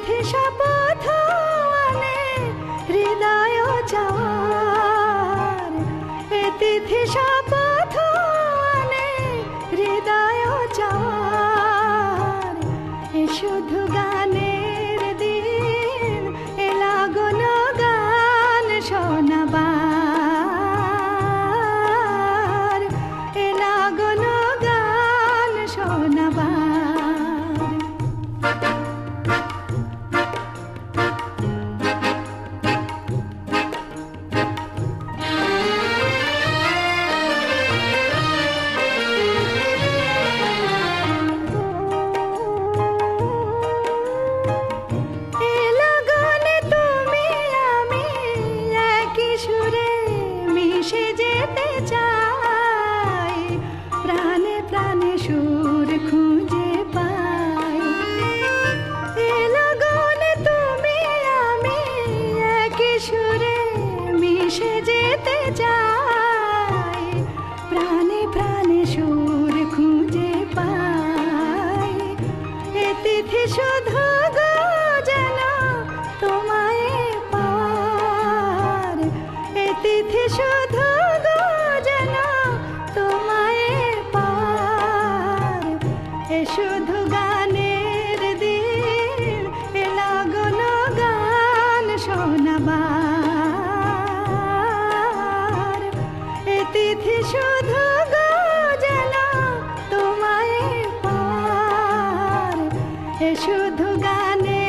তিথি শপথ আনে হৃদয় চাওয়ার, এ তিথি শপথ আনে হৃদয় চাওয়ার। এ শুধু গানের দিন, এ লাগন গান শোনাবার, এ লাগন গান শোনাবার। মিশে যেতে চাই, প্রাণে প্রাণে সুর খুঁজে পাই। এ লগনে তুমি আমি একই সুরে মিশে যেতে চাই, প্রাণে প্রাণে সুর খুঁজে পাই। এ তিথি শুধু গো যেন তোমায় পাওয়ার, এ তিথি শুধু গো যেন তোমায় পাওয়ার। এ শুধু গানের দিন, এ লাগন গান শোনাবার। এ তিথি শুধু গো যেন তোমায় পাওয়ার, এ শুধু গানের